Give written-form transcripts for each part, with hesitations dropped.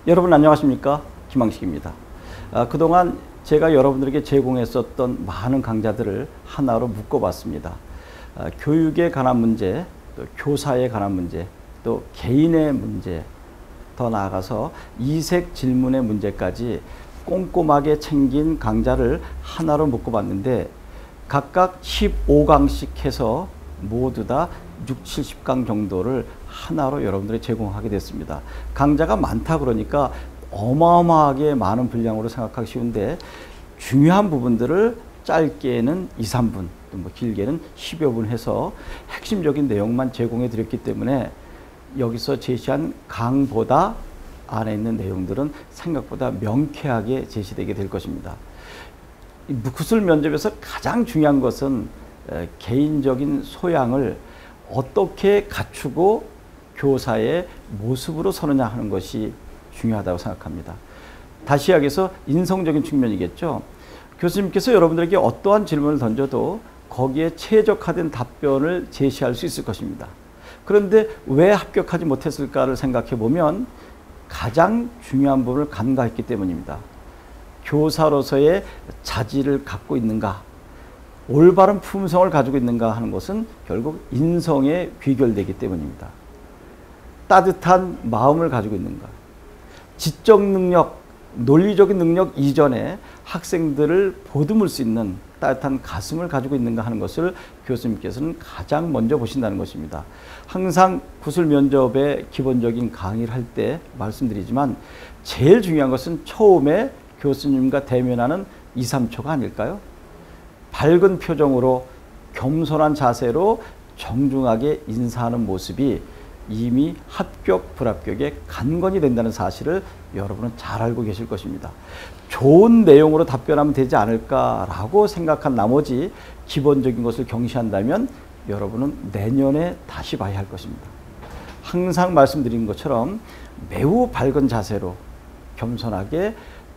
여러분 안녕하십니까? 김항식입니다. 그동안 제가 여러분들에게 제공했었던 많은 강좌들을 하나로 묶어봤습니다. 교육에 관한 문제, 또 교사에 관한 문제, 또 개인의 문제, 더 나아가서 이색 질문의 문제까지 꼼꼼하게 챙긴 강좌를 하나로 묶어봤는데 각각 15강씩 해서 모두 다 6, 70강 정도를 하나로 여러분들이 제공하게 됐습니다. 강좌가 많다 그러니까 어마어마하게 많은 분량으로 생각하기 쉬운데 중요한 부분들을 짧게는 2, 3분, 또 뭐 길게는 10여 분 해서 핵심적인 내용만 제공해 드렸기 때문에 여기서 제시한 강보다 안에 있는 내용들은 생각보다 명쾌하게 제시되게 될 것입니다. 구술 면접에서 가장 중요한 것은 개인적인 소양을 어떻게 갖추고 교사의 모습으로 서느냐 하는 것이 중요하다고 생각합니다. 다시 이야기해서 인성적인 측면이겠죠. 교수님께서 여러분들에게 어떠한 질문을 던져도 거기에 최적화된 답변을 제시할 수 있을 것입니다. 그런데 왜 합격하지 못했을까를 생각해 보면 가장 중요한 부분을 간과했기 때문입니다. 교사로서의 자질을 갖고 있는가, 올바른 품성을 가지고 있는가 하는 것은 결국 인성에 귀결되기 때문입니다. 따뜻한 마음을 가지고 있는가, 지적 능력, 논리적인 능력 이전에 학생들을 보듬을 수 있는 따뜻한 가슴을 가지고 있는가 하는 것을 교수님께서는 가장 먼저 보신다는 것입니다. 항상 구술 면접의 기본적인 강의를 할 때 말씀드리지만 제일 중요한 것은 처음에 교수님과 대면하는 2, 3초가 아닐까요? 밝은 표정으로 겸손한 자세로 정중하게 인사하는 모습이 이미 합격, 불합격에 간건이 된다는 사실을 여러분은 잘 알고 계실 것입니다. 좋은 내용으로 답변하면 되지 않을까라고 생각한 나머지 기본적인 것을 경시한다면 여러분은 내년에 다시 봐야 할 것입니다. 항상 말씀드린 것처럼 매우 밝은 자세로 겸손하게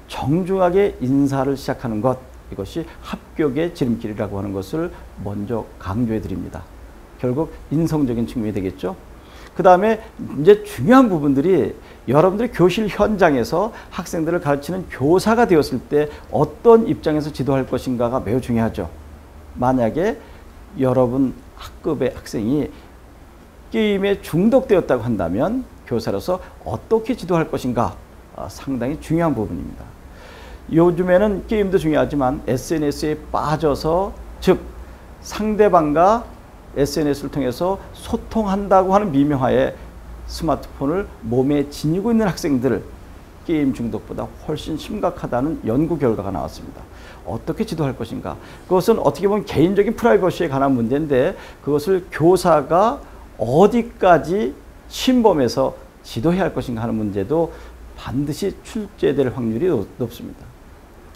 정중하게 인사를 시작하는 것, 이것이 합격의 지름길이라고 하는 것을 먼저 강조해 드립니다. 결국 인성적인 측면이 되겠죠. 그 다음에 이제 중요한 부분들이 여러분들이 교실 현장에서 학생들을 가르치는 교사가 되었을 때 어떤 입장에서 지도할 것인가가 매우 중요하죠. 만약에 여러분 학급의 학생이 게임에 중독되었다고 한다면 교사로서 어떻게 지도할 것인가 상당히 중요한 부분입니다. 요즘에는 게임도 중요하지만 SNS에 빠져서, 즉 상대방과 SNS를 통해서 소통한다고 하는 미명하에 스마트폰을 몸에 지니고 있는 학생들, 게임 중독보다 훨씬 심각하다는 연구 결과가 나왔습니다. 어떻게 지도할 것인가? 그것은 어떻게 보면 개인적인 프라이버시에 관한 문제인데 그것을 교사가 어디까지 침범해서 지도해야 할 것인가 하는 문제도 반드시 출제될 확률이 높습니다.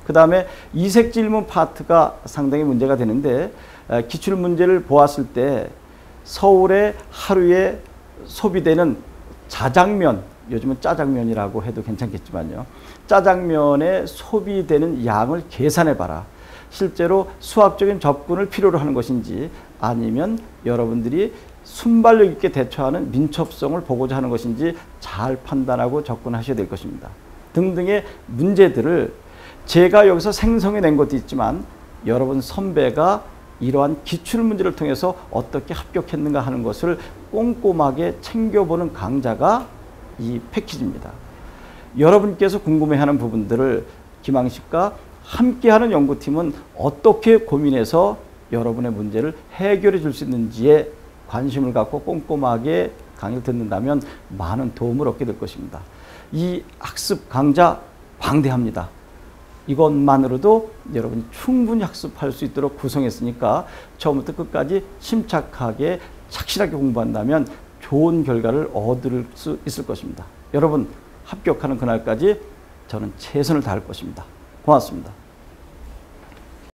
그 다음에 이색 질문 파트가 상당히 문제가 되는데 기출 문제를 보았을 때 서울에 하루에 소비되는 자장면, 요즘은 짜장면이라고 해도 괜찮겠지만요. 짜장면에 소비되는 양을 계산해 봐라. 실제로 수학적인 접근을 필요로 하는 것인지 아니면 여러분들이 순발력 있게 대처하는 민첩성을 보고자 하는 것인지 잘 판단하고 접근하셔야 될 것입니다. 등등의 문제들을 제가 여기서 생성해낸 것도 있지만 여러분 선배가 이러한 기출문제를 통해서 어떻게 합격했는가 하는 것을 꼼꼼하게 챙겨보는 강좌가 이 패키지입니다. 여러분께서 궁금해하는 부분들을 김항식과 함께하는 연구팀은 어떻게 고민해서 여러분의 문제를 해결해 줄 수 있는지에 관심을 갖고 꼼꼼하게 강의를 듣는다면 많은 도움을 얻게 될 것입니다. 이 학습 강좌 방대합니다. 이것만으로도 여러분이 충분히 학습할 수 있도록 구성했으니까 처음부터 끝까지 침착하게 착실하게 공부한다면 좋은 결과를 얻을 수 있을 것입니다. 여러분 합격하는 그날까지 저는 최선을 다할 것입니다. 고맙습니다.